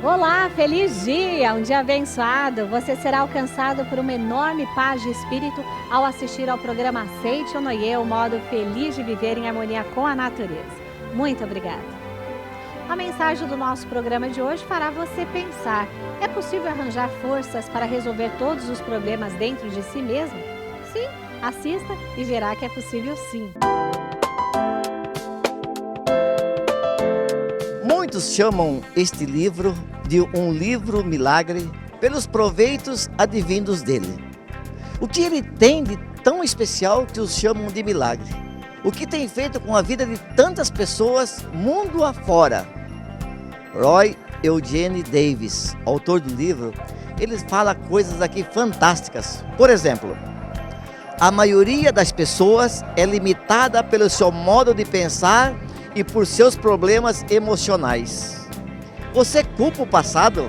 Olá, feliz dia, um dia abençoado. Você será alcançado por uma enorme paz de espírito ao assistir ao programa Aceite ou Noie, o modo feliz de viver em harmonia com a natureza. Muito obrigada. A mensagem do nosso programa de hoje fará você pensar: é possível arranjar forças para resolver todos os problemas dentro de si mesmo? Sim, assista e verá que é possível sim. Muitos chamam este livro de um livro milagre pelos proveitos advindos dele. O que ele tem de tão especial que os chamam de milagre? O que tem feito com a vida de tantas pessoas mundo afora? Roy Eugene Davis, autor do livro, ele fala coisas aqui fantásticas. Por exemplo, a maioria das pessoas é limitada pelo seu modo de pensar e por seus problemas emocionais. Você culpa o passado?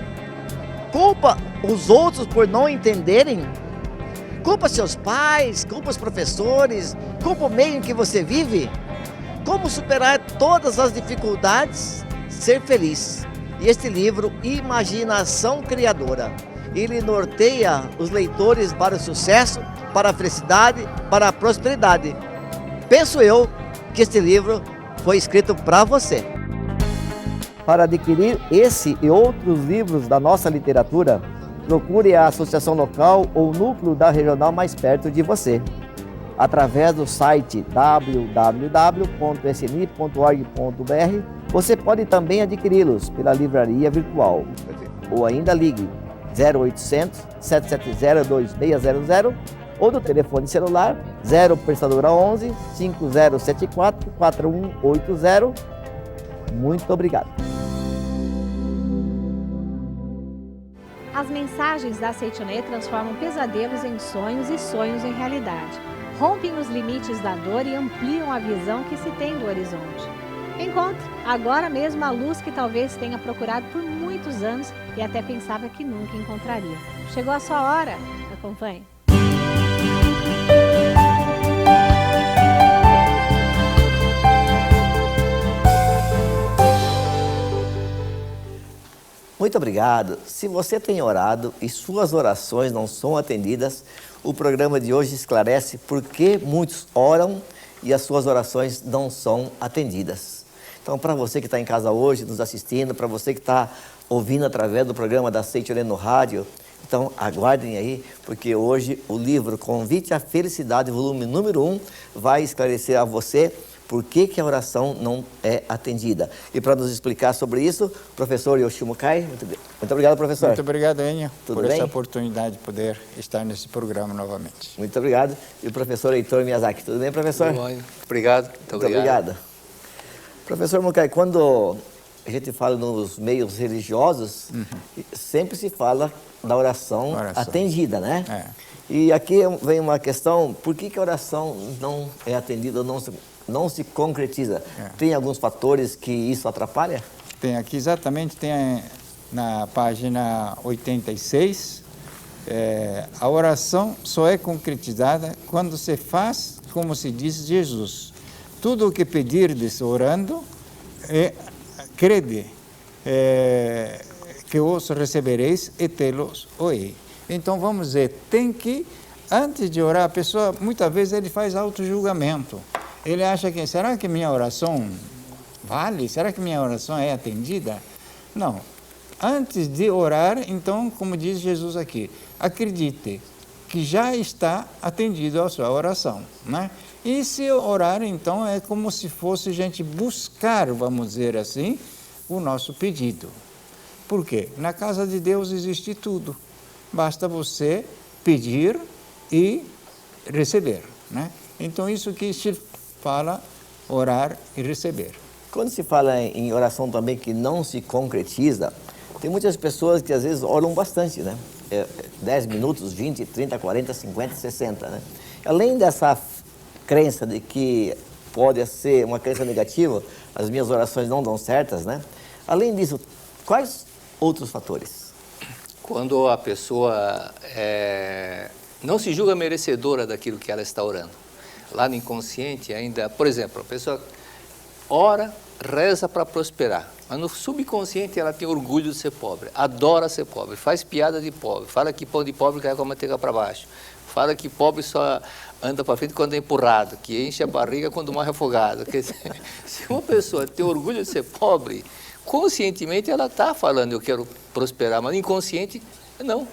Culpa os outros por não entenderem? Culpa seus pais? Culpa os professores? Culpa o meio em que você vive? Como superar todas as dificuldades? Ser feliz. E este livro, Imaginação Criadora, ele norteia os leitores para o sucesso, para a felicidade, para a prosperidade. Penso eu que este livro foi escrito para você. Para adquirir esse e outros livros da nossa literatura, procure a associação local ou núcleo da regional mais perto de você, através do site www.sni.org.br. Você pode também adquiri-los pela livraria virtual, ou ainda ligue 0800 770 2600 ou do telefone celular 0 operadora 11 5074 4180. Muito obrigado. As mensagens da Aceite ou Noie transformam pesadelos em sonhos e sonhos em realidade. Rompem os limites da dor e ampliam a visão que se tem do horizonte. Encontre agora mesmo a luz que talvez tenha procurado por muitos anos e até pensava que nunca encontraria. Chegou a sua hora. Acompanhe. Muito obrigado. Se você tem orado e suas orações não são atendidas, o programa de hoje esclarece por que muitos oram e as suas orações não são atendidas. Então, para você que está em casa hoje, nos assistindo, para você que está ouvindo através do programa da Aceite ou Noie no rádio, então aguardem aí, porque hoje o livro Convite à Felicidade, volume número 1, vai esclarecer a você por que a oração não é atendida. E para nos explicar sobre isso, professor Yoshio Mukai. Muito obrigado, professor. Muito obrigado, Enio, por bem? essa oportunidade de poder estar nesse programa novamente. Muito obrigado. E o professor Heitor Miyazaki. Tudo bem, professor? Tudo bem. Obrigado. Muito obrigado. Professor Mukai, quando a gente fala nos meios religiosos, sempre se fala da oração atendida, né? É. E aqui vem uma questão: por que a oração não é atendida, não se concretiza? Tem alguns fatores que isso atrapalha? Tem aqui exatamente, tem na página 86, a oração só é concretizada quando se faz como se diz Jesus. Tudo o que pedirdes orando, crede que os recebereis e tê-los oei. Então vamos dizer, tem que, antes de orar, a pessoa, muitas vezes ele faz auto-julgamento. Ele acha que, será que minha oração vale? Será que minha oração é atendida? Não. Antes de orar, então, como diz Jesus aqui, acredite que já está atendido a sua oração, né? E se orar, então, é como se fosse a gente buscar, vamos dizer assim, o nosso pedido. Por quê? Na casa de Deus existe tudo. Basta você pedir e receber, né? Então, isso que se fala, orar e receber. Quando se fala em oração também que não se concretiza, tem muitas pessoas que às vezes oram bastante, né? 10 minutos, 20, 30, 40, 50, 60, né? Além dessa crença de que pode ser uma crença negativa, as minhas orações não dão certas, né? Além disso, quais outros fatores? Quando a pessoa não se julga merecedora daquilo que ela está orando. Lá no inconsciente ainda, por exemplo, a pessoa ora reza para prosperar, mas no subconsciente ela tem orgulho de ser pobre, adora ser pobre, faz piada de pobre, fala que pão de pobre cai com a manteiga para baixo, fala que pobre só anda para frente quando é empurrado, que enche a barriga quando morre afogado. Quer dizer, se uma pessoa tem orgulho de ser pobre, conscientemente ela está falando eu quero prosperar, mas inconsciente não.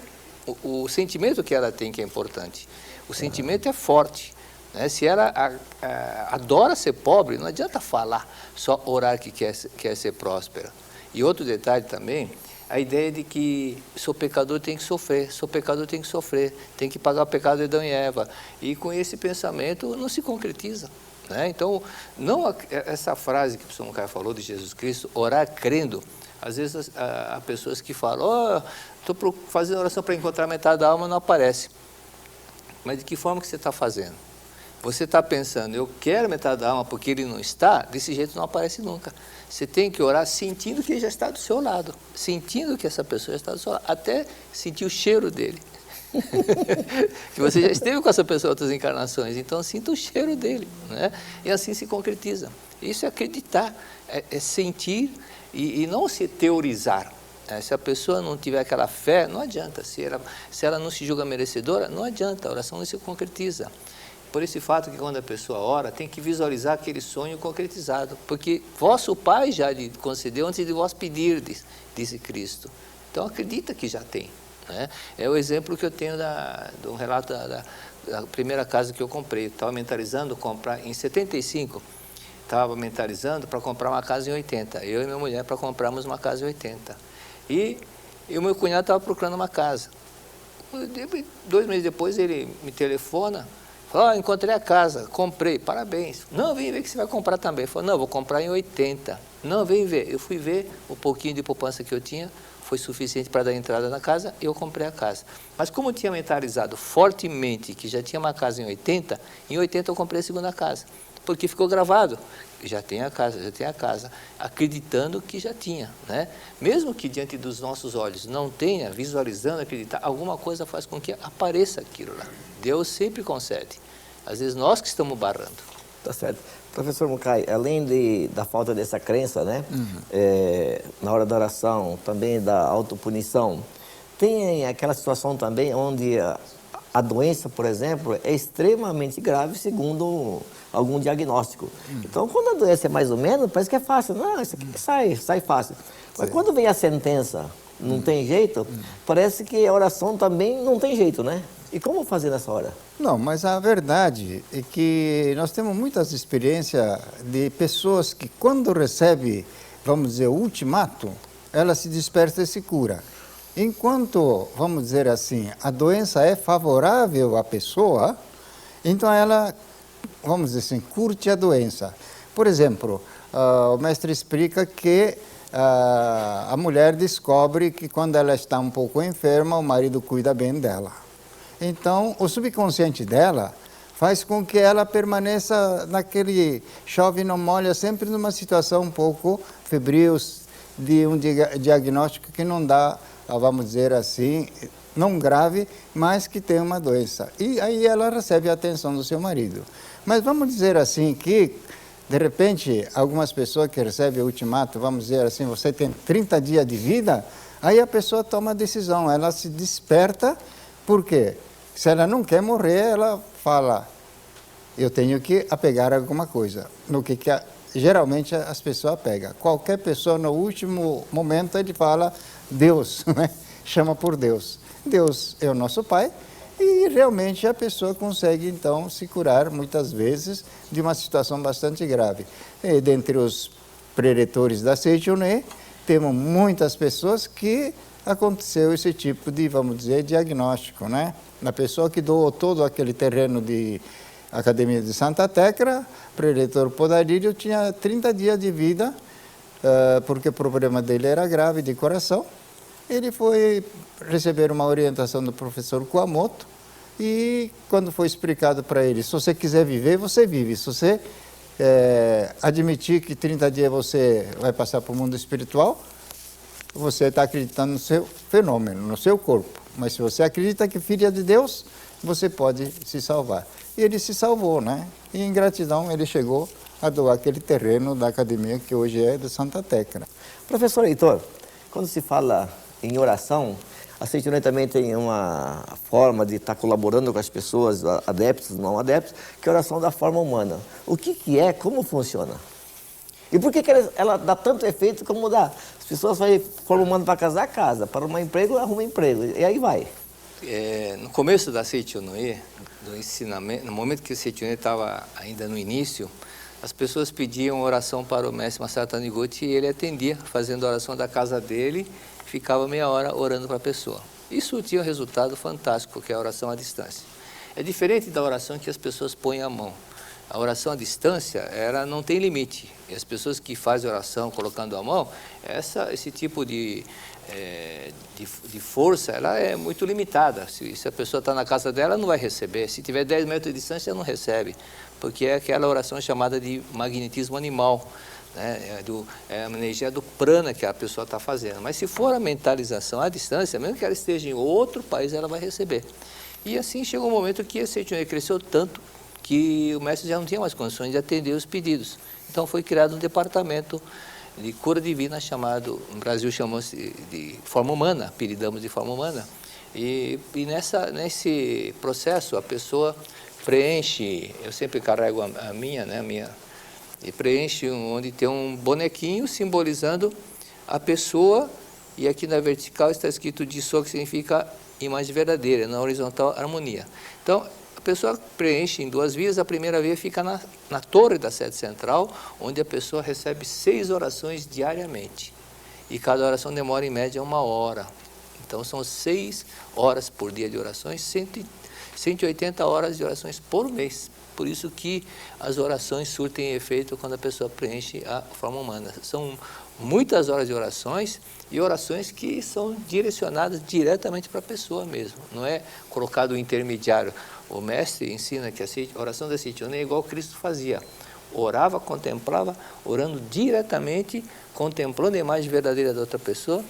O sentimento que ela tem que é importante. O sentimento é forte. Né? Se ela adora ser pobre, não adianta falar, só orar que quer ser próspera. E outro detalhe também, a ideia de que sou pecador, tem que sofrer, sou pecador, tem que sofrer, tem que pagar o pecado de Adão e Eva. E com esse pensamento não se concretiza. Né? Então, não essa frase que o professor Mukai falou de Jesus Cristo, orar crendo, às vezes há pessoas que falam, estou fazendo oração para encontrar metade da alma, não aparece. Mas de que forma que você está fazendo? Você está pensando, eu quero metade da alma porque ele não está, desse jeito não aparece nunca. Você tem que orar sentindo que ele já está do seu lado, sentindo que essa pessoa já está do seu lado, até sentir o cheiro dele. Que você já esteve com essa pessoa em outras encarnações, então sinta o cheiro dele, né? E assim se concretiza. Isso é acreditar, é sentir e não se teorizar. Se a pessoa não tiver aquela fé, não adianta. Se ela não se julga merecedora, não adianta, a oração não se concretiza. Por esse fato que quando a pessoa ora, tem que visualizar aquele sonho concretizado, porque vosso Pai já lhe concedeu antes de vós pedirdes, disse Cristo. Então acredita que já tem. Né? É o exemplo que eu tenho do relato da primeira casa que eu comprei. Eu estava mentalizando comprar em 75, estava mentalizando para comprar uma casa em 80. Eu e minha mulher para comprarmos uma casa em 80. E o meu cunhado estava procurando uma casa. 2 meses depois ele me telefona, fala, encontrei a casa, comprei, parabéns. Não, vem ver que você vai comprar também. Falei, não, vou comprar em 80. Não, vem ver. Eu fui ver, o pouquinho de poupança que eu tinha foi suficiente para dar entrada na casa e eu comprei a casa. Mas como eu tinha mentalizado fortemente que já tinha uma casa em 80 eu comprei a segunda casa. Porque ficou gravado, já tem a casa, acreditando que já tinha, né? Mesmo que diante dos nossos olhos não tenha, visualizando, acreditar, alguma coisa faz com que apareça aquilo lá. Deus sempre concede. Às vezes nós que estamos barrando. Tá certo. Professor Mukai, além da falta dessa crença, né? Na hora da oração, também da autopunição, tem aquela situação também onde a doença, por exemplo, é extremamente grave segundo algum diagnóstico. Então, quando a doença é mais ou menos, parece que é fácil. Não, isso aqui sai fácil. Mas quando vem a sentença, não tem jeito, parece que a oração também não tem jeito, né? E como fazer nessa hora? Não, mas a verdade é que nós temos muitas experiências de pessoas que quando recebe, vamos dizer, o ultimato, ela se desperta e se cura. Enquanto, vamos dizer assim, a doença é favorável à pessoa, então ela, vamos dizer assim, curte a doença. Por exemplo, o mestre explica que a mulher descobre que quando ela está um pouco enferma, o marido cuida bem dela. Então, o subconsciente dela faz com que ela permaneça naquele chove e não molha, sempre numa situação um pouco febril, de um diagnóstico que não dá, vamos dizer assim, não grave, mas que tem uma doença. E aí ela recebe a atenção do seu marido. Mas vamos dizer assim que, de repente, algumas pessoas que recebem o ultimato, vamos dizer assim, você tem 30 dias de vida, aí a pessoa toma a decisão, ela se desperta, por quê? Se ela não quer morrer, ela fala, eu tenho que apegar alguma coisa. No que geralmente as pessoas apegam. Qualquer pessoa, no último momento, ele fala, Deus, né? Chama por Deus. Deus é o nosso Pai e realmente a pessoa consegue, então, se curar, muitas vezes, de uma situação bastante grave. E, dentre os preletores da Seichoné, temos muitas pessoas que aconteceu esse tipo de, vamos dizer, diagnóstico, né? Na pessoa que doou todo aquele terreno de Academia de Santa Tecla, o preletor Podarírio tinha 30 dias de vida, porque o problema dele era grave de coração. Ele foi receber uma orientação do professor Kuamoto e quando foi explicado para ele, se você quiser viver, você vive. Se você admitir que 30 dias você vai passar para o mundo espiritual, você está acreditando no seu fenômeno, no seu corpo. Mas se você acredita que filha de Deus, você pode se salvar. E ele se salvou, né? E em gratidão ele chegou a doar aquele terreno da academia que hoje é de Santa Tecla. Professor Heitor, quando se fala em oração, a Seite Noé também tem uma forma de estar colaborando com as pessoas, adeptos, não adeptos, que é a oração da forma humana. O que é, como funciona? E por que ela dá tanto efeito como dá? As pessoas fazem forma humana para casar, casa, para arrumar emprego, arruma emprego, e aí vai. No começo da Seite Noé, do ensinamento, no momento que a Seite Noé estava ainda no início, as pessoas pediam oração para o mestre Masaru Taniguchi e ele atendia, fazendo a oração da casa dele, ficava meia hora orando para a pessoa. Isso tinha um resultado fantástico, que é a oração à distância. É diferente da oração que as pessoas põem a mão. A oração à distância, ela não tem limite. E as pessoas que fazem oração colocando a mão, esse tipo de força, ela é muito limitada. Se a pessoa está na casa dela, não vai receber. Se tiver 10 metros de distância, não recebe. Porque é aquela oração chamada de magnetismo animal. Né? É a energia do prana que a pessoa está fazendo. Mas se for a mentalização à distância, mesmo que ela esteja em outro país, ela vai receber. E assim chegou um momento que a Seite Noé cresceu tanto que o mestre já não tinha mais condições de atender os pedidos. Então foi criado um departamento de cura divina chamado, no Brasil chamamos de forma humana, apelidamos de forma humana. E nesse processo a pessoa preenche, eu sempre carrego a minha, e preenche onde tem um bonequinho simbolizando a pessoa, e aqui na vertical está escrito Jiso, que significa imagem verdadeira, na horizontal harmonia. Então, a pessoa preenche em 2 vias, a primeira via fica na torre da sede central, onde a pessoa recebe 6 orações diariamente. E cada oração demora em média 1 hora. Então são 6 horas por dia de orações, 180 horas de orações por mês. Por isso que as orações surtem efeito quando a pessoa preenche a forma humana. São muitas horas de orações e orações que são direcionadas diretamente para a pessoa mesmo. Não é colocado o intermediário. O mestre ensina que a oração da Seite Noé é igual Cristo fazia. Orava, contemplava, orando diretamente, contemplando a imagem verdadeira da outra pessoa.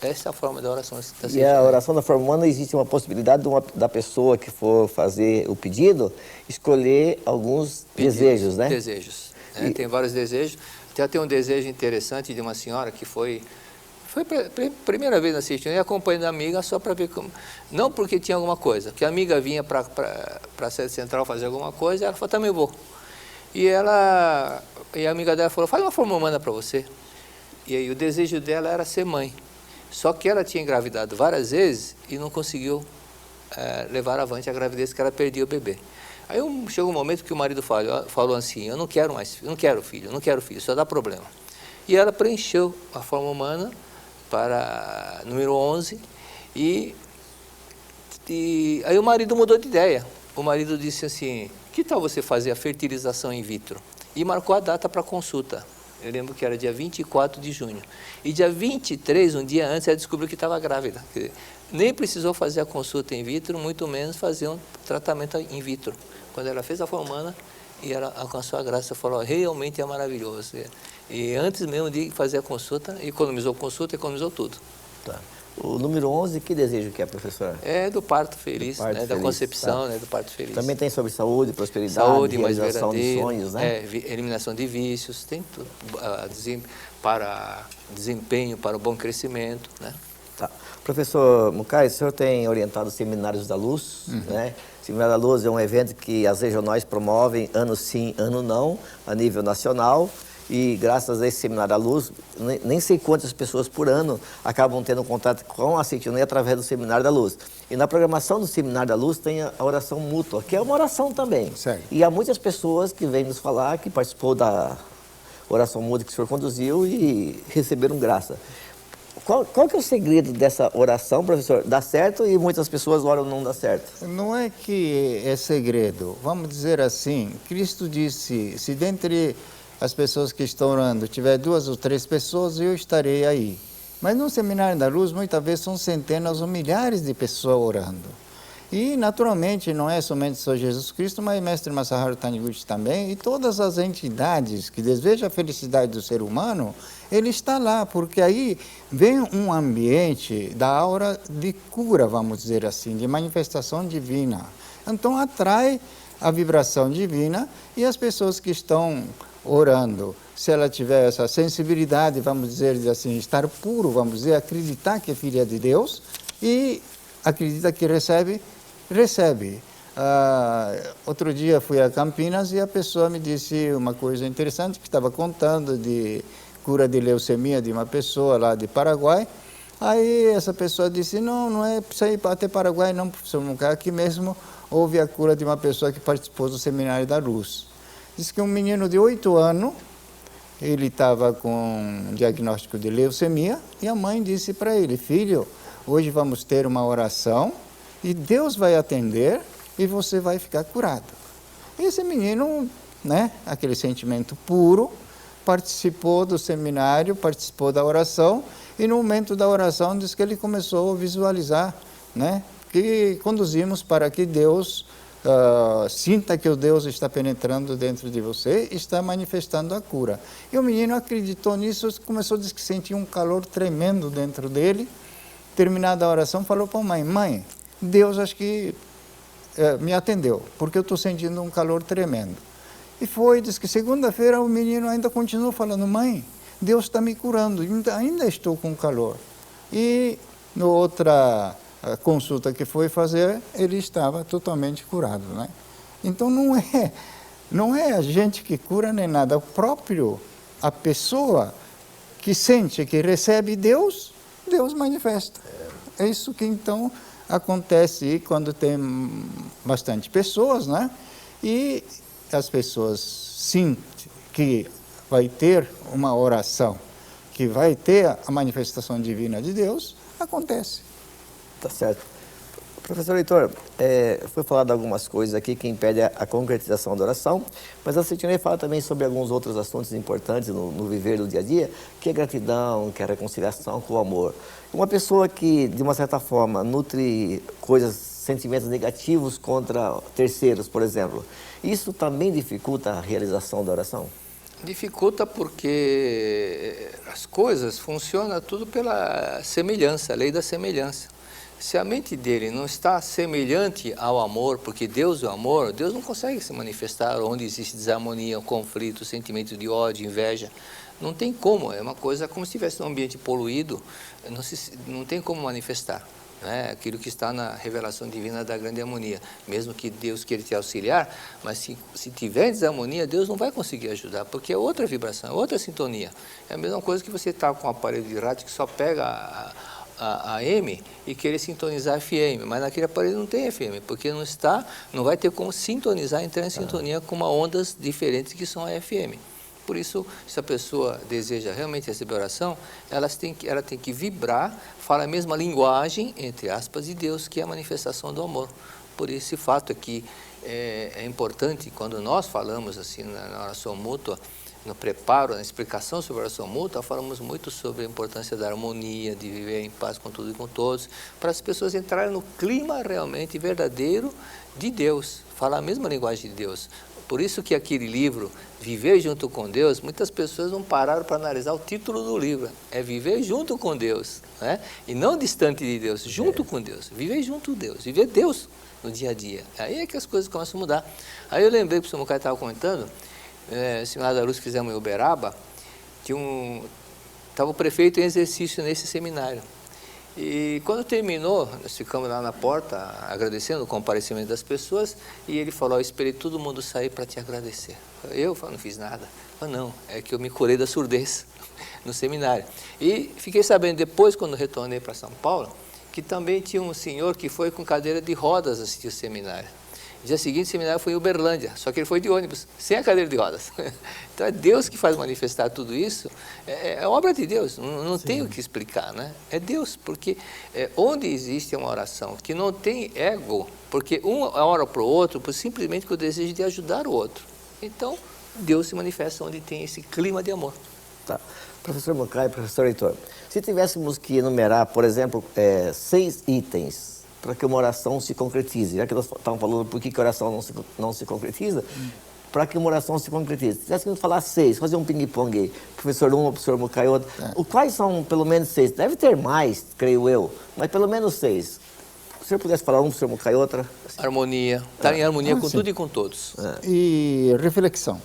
Essa é a forma da oração da Seite Noé. E a oração da forma humana, existe uma possibilidade da pessoa que for fazer o pedido, escolher alguns desejos, né? Desejos. Tem vários desejos. Tem um desejo interessante de uma senhora que foi primeira vez na Seite Noé, acompanhando a amiga só para ver como. Não porque tinha alguma coisa, porque a amiga vinha para a sede central fazer alguma coisa, e ela falou, também vou. E a amiga dela falou, faz uma forma humana para você. E aí o desejo dela era ser mãe. Só que ela tinha engravidado várias vezes e não conseguiu levar avante a gravidez, que ela perdia o bebê. Aí chegou um momento que o marido falou assim, eu não quero filho, só dá problema. E ela preencheu a forma humana para número 11 e aí o marido mudou de ideia. O marido disse assim, que tal você fazer a fertilização in vitro? E marcou a data para consulta. Eu lembro que era dia 24 de junho. E dia 23, um dia antes, ela descobriu que estava grávida. Nem precisou fazer a consulta in vitro, muito menos fazer um tratamento in vitro. Quando ela fez a forma humana e ela alcançou a graça, falou, realmente é maravilhoso. E antes mesmo de fazer a consulta, economizou consulta, economizou tudo. Tá. O número 11, que desejo que é, professora? É do parto feliz, da concepção, tá. Do parto feliz. Também tem sobre saúde, prosperidade, realização de sonhos, né? Eliminação de vícios, tem tudo, para desempenho, para o bom crescimento, né? Tá. Professor Mukai, o senhor tem orientado os Seminários da Luz, né? Seminário da Luz é um evento que as regionais promovem ano sim, ano não, a nível nacional. E graças a esse Seminário da Luz, nem sei quantas pessoas por ano acabam tendo contato com a Seite Noé através do Seminário da Luz. E na programação do Seminário da Luz tem a oração mútua, que é uma oração também. Sério? E há muitas pessoas que vêm nos falar que participou da oração mútua que o senhor conduziu e receberam graça. Qual que é o segredo dessa oração, professor? Dá certo e muitas pessoas oram não dá certo. Não é que é segredo. Vamos dizer assim, Cristo disse, se dentre as pessoas que estão orando tiver 2 ou 3 pessoas, eu estarei aí. Mas no Seminário da Luz, muitas vezes são centenas ou milhares de pessoas orando. E, naturalmente, não é somente só Jesus Cristo, mas Mestre Masaru Taniguchi também, e todas as entidades que desejam a felicidade do ser humano, ele está lá, porque aí vem um ambiente da aura de cura, vamos dizer assim, de manifestação divina. Então, atrai a vibração divina e as pessoas que estão orando, se ela tiver essa sensibilidade, vamos dizer assim, estar puro, vamos dizer, acreditar que é filha de Deus e acredita que recebe, recebe. Outro dia fui a Campinas e a pessoa me disse uma coisa interessante, que estava contando de cura de leucemia de uma pessoa lá de Paraguai. Aí essa pessoa disse, não é para ir até Paraguai não, professor Mucay, aqui mesmo houve a cura de uma pessoa que participou do Seminário da Luz. Diz que um menino de 8 anos, ele estava com um diagnóstico de leucemia e a mãe disse para ele, filho, hoje vamos ter uma oração e Deus vai atender e você vai ficar curado. E esse menino, né, aquele sentimento puro, participou do seminário, participou da oração e no momento da oração diz que ele começou a visualizar, né, que conduzimos para que Deus sinta que o Deus está penetrando dentro de você e está manifestando a cura. E o menino acreditou nisso, começou a dizer que sentia um calor tremendo dentro dele. Terminada a oração, falou para a mãe, mãe, Deus acho que me atendeu, porque eu estou sentindo um calor tremendo. E foi, diz que segunda-feira o menino ainda continuou falando, mãe, Deus está me curando, ainda estou com calor. E na outra consulta que foi fazer, ele estava totalmente curado, né? Então não é a gente que cura nem nada, a pessoa que sente, que recebe Deus, Deus manifesta. É isso que então acontece quando tem bastante pessoas, né? E as pessoas sentem que vai ter uma oração, que vai ter a manifestação divina de Deus, acontece. Tá certo. Professor Heitor, foi falado algumas coisas aqui que impedem a concretização da oração, mas a Sentinela fala também sobre alguns outros assuntos importantes no viver do dia a dia, que é gratidão, que é a reconciliação com o amor. Uma pessoa que, de uma certa forma, nutre sentimentos negativos contra terceiros, por exemplo, isso também dificulta a realização da oração? Dificulta porque as coisas funcionam tudo pela semelhança, a lei da semelhança. Se a mente dele não está semelhante ao amor, porque Deus é o amor, Deus não consegue se manifestar onde existe desarmonia, conflito, sentimento de ódio, inveja. Não tem como, é uma coisa como se estivesse num ambiente poluído, não tem como manifestar. Né? Aquilo que está na revelação divina da grande harmonia. Mesmo que Deus queira te auxiliar, mas se tiver desarmonia, Deus não vai conseguir ajudar, porque é outra vibração, é outra sintonia. É a mesma coisa que você está com um aparelho de rádio que só pega a AM e querer sintonizar FM, mas naquele aparelho não tem FM, porque não vai ter como sintonizar, entrar em sintonia com ondas diferentes que são a FM. Por isso, se a pessoa deseja realmente receber oração, ela tem que vibrar, falar a mesma linguagem, entre aspas, de Deus, que é a manifestação do amor. Por esse fato é que é importante, quando nós falamos assim na oração mútua, no preparo, na explicação sobre a oração mútua, falamos muito sobre a importância da harmonia, de viver em paz com tudo e com todos, para as pessoas entrarem no clima realmente verdadeiro de Deus, falar a mesma linguagem de Deus. Por isso que aquele livro, Viver Junto com Deus, muitas pessoas não pararam para analisar o título do livro. É viver junto com Deus, né? E não distante de Deus, junto com Deus. Viver junto com Deus, viver Deus no dia a dia. Aí é que as coisas começam a mudar. Aí eu lembrei, o professor Mucay estava comentando, Seminário da Luz que fizemos em Uberaba, estava o prefeito em exercício nesse seminário. E quando terminou, nós ficamos lá na porta agradecendo o comparecimento das pessoas e ele falou, eu esperei todo mundo sair para te agradecer. Eu não fiz nada. Eu falei, não, é que eu me curei da surdez no seminário. E fiquei sabendo depois, quando retornei para São Paulo, que também tinha um senhor que foi com cadeira de rodas assistir o seminário. No dia seguinte, o seminário foi em Uberlândia, só que ele foi de ônibus, sem a cadeira de rodas. Então, é Deus que faz manifestar tudo isso, é obra de Deus, não tem o que explicar, né? É Deus, porque onde existe uma oração que não tem ego, porque um ora para o outro, simplesmente com o desejo de ajudar o outro. Então, Deus se manifesta onde tem esse clima de amor. Tá. Professor Mucay, professor Heitor, se tivéssemos que enumerar, por exemplo, 6 itens para que uma oração se concretize, já que nós estamos falando por que a oração não se concretiza, para que uma oração se concretize. Se tivéssemos que falar 6, fazer um ping-pong aí, professor professor Mucay, outro. Quais são pelo menos 6? Deve ter mais, creio eu, mas pelo menos 6. Se o senhor pudesse falar professor Mucay, outra. Assim. Harmonia, estar em harmonia com tudo e com todos. E reflexão.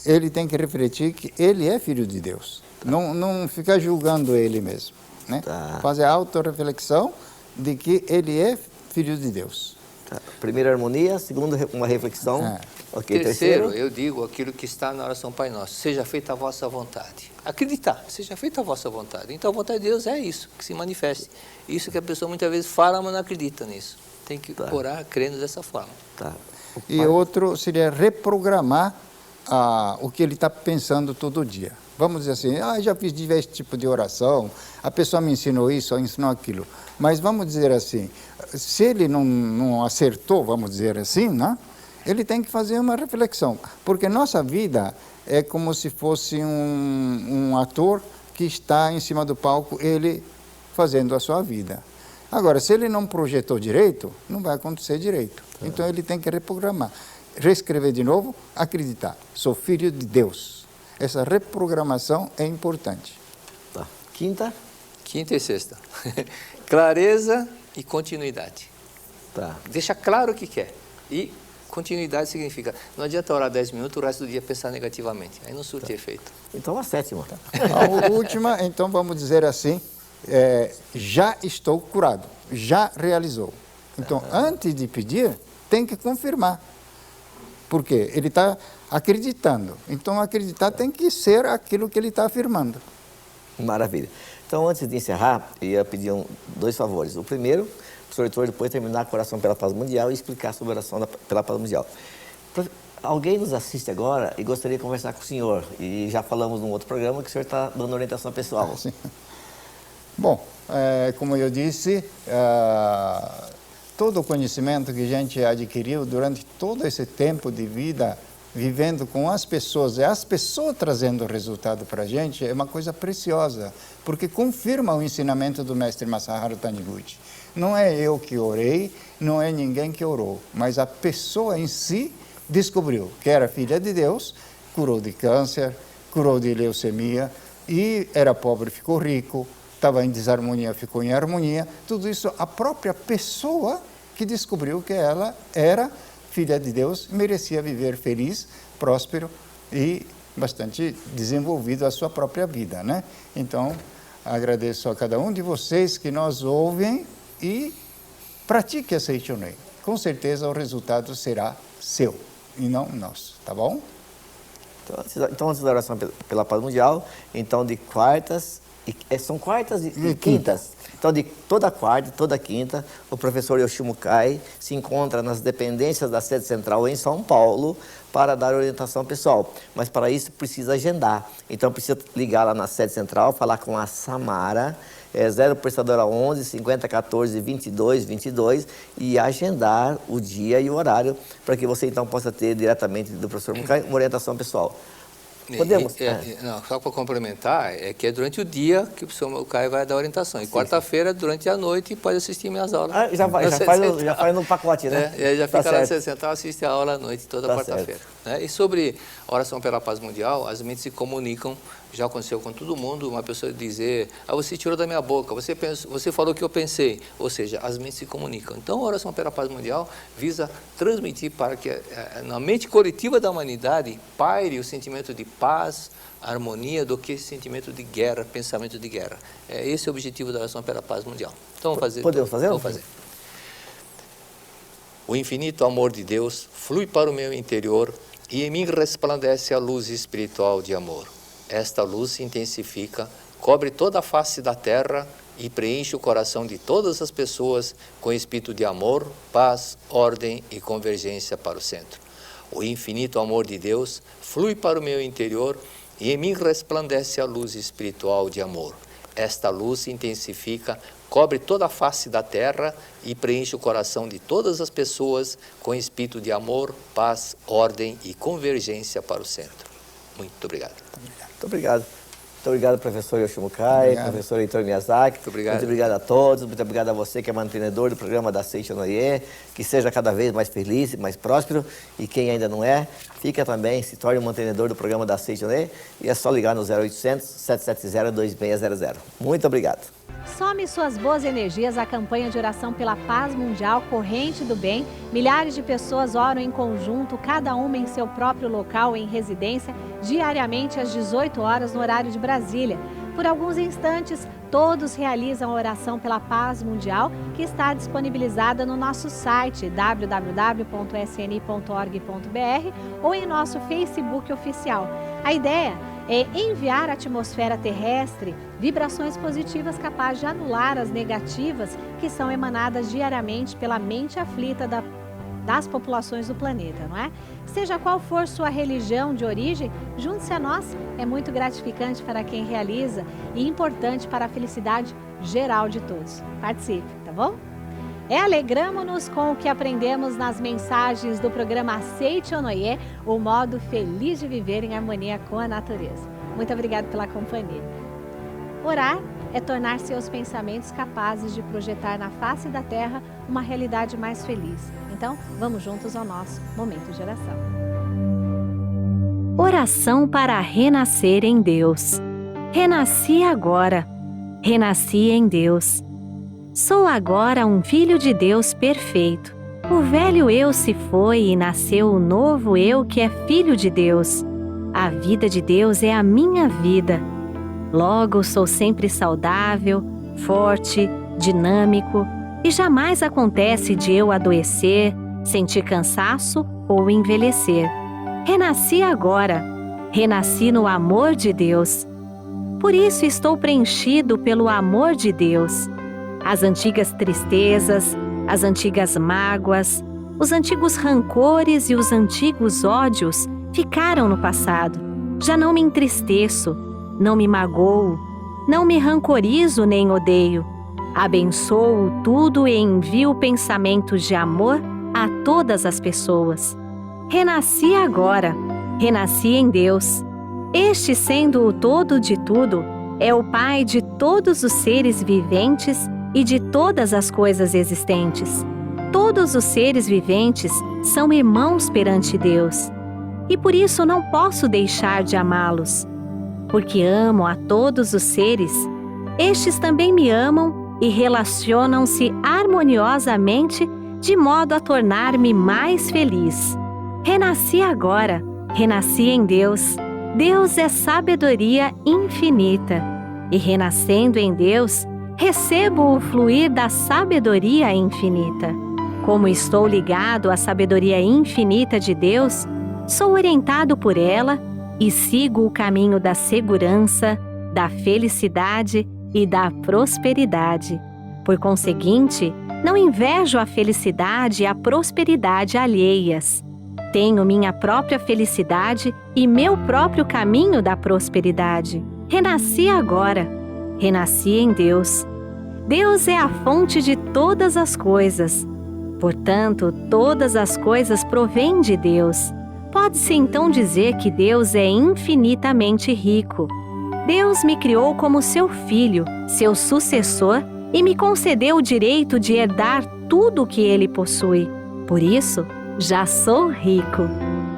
ele tem que refletir que ele é filho de Deus. Não ficar julgando ele mesmo, né? Tá. Fazer a autorreflexão de que ele é filho de Deus. Tá. Primeiro, harmonia. Segundo, uma reflexão. Ok, Terceiro, eu digo aquilo que está na oração Pai Nosso. Seja feita a vossa vontade. Acreditar, seja feita a vossa vontade. Então, a vontade de Deus é isso, que se manifeste. Isso que a pessoa muitas vezes fala, mas não acredita nisso. Tem que orar crendo dessa forma. Tá. E outro seria reprogramar o que ele está pensando todo dia. Vamos dizer assim, já fiz diversos tipos de oração, a pessoa me ensinou isso, ensinou aquilo. Mas vamos dizer assim, se ele não acertou, vamos dizer assim, né? Ele tem que fazer uma reflexão. Porque nossa vida é como se fosse um ator que está em cima do palco, ele fazendo a sua vida. Agora, se ele não projetou direito, não vai acontecer direito. Então, ele tem que reprogramar. Reescrever de novo, acreditar. Sou filho de Deus. Essa reprogramação é importante. Tá. Quinta. Quinta e sexta. Clareza e continuidade. Tá. Deixa claro o que quer. E continuidade significa, não adianta orar 10 minutos, o resto do dia pensar negativamente. Aí não surte efeito. Então, a sétima. A última, então, vamos dizer assim, já estou curado, já realizou. Então, antes de pedir, tem que confirmar. Por quê? Ele está acreditando. Então, acreditar tem que ser aquilo que ele está afirmando. Maravilha. Então, antes de encerrar, eu ia pedir dois favores. O primeiro, o professor Heitor depois terminar com a oração pela paz mundial e explicar sobre a oração pela paz mundial. Alguém nos assiste agora e gostaria de conversar com o senhor. E já falamos num outro programa que o senhor está dando orientação pessoal. Sim. Bom, como eu disse, todo o conhecimento que a gente adquiriu durante todo esse tempo de vida, vivendo com as pessoas, e as pessoas trazendo resultado para a gente, é uma coisa preciosa, porque confirma o ensinamento do mestre Masaharu Taniguchi. Não é eu que orei, não é ninguém que orou, mas a pessoa em si descobriu que era filha de Deus, curou de câncer, curou de leucemia, e era pobre, ficou rico, estava em desarmonia, ficou em harmonia. Tudo isso a própria pessoa que descobriu que ela era filha de Deus, merecia viver feliz, próspero e bastante desenvolvido a sua própria vida, né? Então, agradeço a cada um de vocês que nos ouvem e pratique a Seichonei. Com certeza o resultado será seu e não nosso, tá bom? Então, antes da oração pela paz mundial, então de quartas, são quartas e quintas. Então, de toda quarta e toda quinta, o professor Yoshio Mukai se encontra nas dependências da sede central em São Paulo para dar orientação pessoal. Mas para isso precisa agendar. Então, precisa ligar lá na sede central, falar com a Samara, 0 prestadora 11 50 14 22 22 e agendar o dia e o horário para que você então possa ter diretamente do professor Mukai uma orientação pessoal. Podemos? Não, só para complementar, é que é durante o dia que o professor Mukai vai dar orientação. E quarta-feira, durante a noite, pode assistir minhas aulas. Já faz no pacote, né? Já fica lá na sede central, assiste a aula à noite, toda quarta-feira. E sobre a oração pela paz mundial, as mentes se comunicam. Já aconteceu com todo mundo, uma pessoa dizer, você tirou da minha boca, você falou o que eu pensei. Ou seja, as mentes se comunicam. Então, a oração pela paz mundial visa transmitir para que na mente coletiva da humanidade paire o sentimento de paz, harmonia, do que sentimento de guerra, pensamento de guerra. Esse é o objetivo da oração pela paz mundial. Então, vamos fazer. Podemos fazer? Vamos fazer. O infinito amor de Deus flui para o meu interior e em mim resplandece a luz espiritual de amor. Esta luz se intensifica, cobre toda a face da terra e preenche o coração de todas as pessoas com espírito de amor, paz, ordem e convergência para o centro. O infinito amor de Deus flui para o meu interior e em mim resplandece a luz espiritual de amor. Esta luz se intensifica, cobre toda a face da terra e preenche o coração de todas as pessoas com espírito de amor, paz, ordem e convergência para o centro. Muito obrigado. Muito obrigado. Muito obrigado, professor Yoshio Mukai, professor Heitor Miyazaki. Muito obrigado. Muito obrigado a todos. Muito obrigado a você que é mantenedor do programa da Seichonoye. Que seja cada vez mais feliz, mais próspero. E quem ainda não é, fica também, se torne um mantenedor do programa da Seichonoye. E é só ligar no 0800 770 2600. Muito obrigado. Some suas boas energias à campanha de oração pela paz mundial, Corrente do Bem. Milhares de pessoas oram em conjunto, cada uma em seu próprio local em residência, diariamente às 18 horas no horário de Brasília. Por alguns instantes, todos realizam a oração pela paz mundial, que está disponibilizada no nosso site www.sni.org.br ou em nosso Facebook oficial. A ideia é enviar à atmosfera terrestre vibrações positivas capazes de anular as negativas que são emanadas diariamente pela mente aflita das populações do planeta, não é? Seja qual for sua religião de origem, junte-se a nós. É muito gratificante para quem realiza e importante para a felicidade geral de todos. Participe, tá bom? Alegramo-nos com o que aprendemos nas mensagens do programa Aceite Onoye, o modo feliz de viver em harmonia com a natureza. Muito obrigada pela companhia. Orar é tornar seus pensamentos capazes de projetar na face da terra uma realidade mais feliz. Então, vamos juntos ao nosso momento de oração. Oração para renascer em Deus. Renasci agora. Renasci em Deus. Sou agora um filho de Deus perfeito. O velho eu se foi e nasceu o novo eu que é filho de Deus. A vida de Deus é a minha vida. Logo, sou sempre saudável, forte, dinâmico e jamais acontece de eu adoecer, sentir cansaço ou envelhecer. Renasci agora. Renasci no amor de Deus. Por isso estou preenchido pelo amor de Deus. As antigas tristezas, as antigas mágoas, os antigos rancores e os antigos ódios ficaram no passado. Já não me entristeço, não me magoo, não me rancorizo nem odeio. Abençoo tudo e envio pensamentos de amor a todas as pessoas. Renasci agora, renasci em Deus. Este, sendo o todo de tudo, é o Pai de todos os seres viventes e de todas as coisas existentes. Todos os seres viventes são irmãos perante Deus. E por isso não posso deixar de amá-los. Porque amo a todos os seres, estes também me amam e relacionam-se harmoniosamente de modo a tornar-me mais feliz. Renasci agora, renasci em Deus. Deus é sabedoria infinita. E renascendo em Deus, recebo o fluir da sabedoria infinita. Como estou ligado à sabedoria infinita de Deus, sou orientado por ela e sigo o caminho da segurança, da felicidade e da prosperidade. Por conseguinte, não invejo a felicidade e a prosperidade alheias. Tenho minha própria felicidade e meu próprio caminho da prosperidade. Renasci agora. Renasci em Deus. Deus é a fonte de todas as coisas. Portanto, todas as coisas provêm de Deus. Pode-se então dizer que Deus é infinitamente rico. Deus me criou como seu filho, seu sucessor, e me concedeu o direito de herdar tudo o que ele possui. Por isso, já sou rico.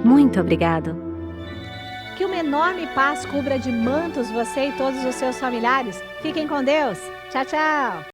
Muito obrigado. Que uma enorme paz cubra de mantos você e todos os seus familiares. Fiquem com Deus. Tchau, tchau.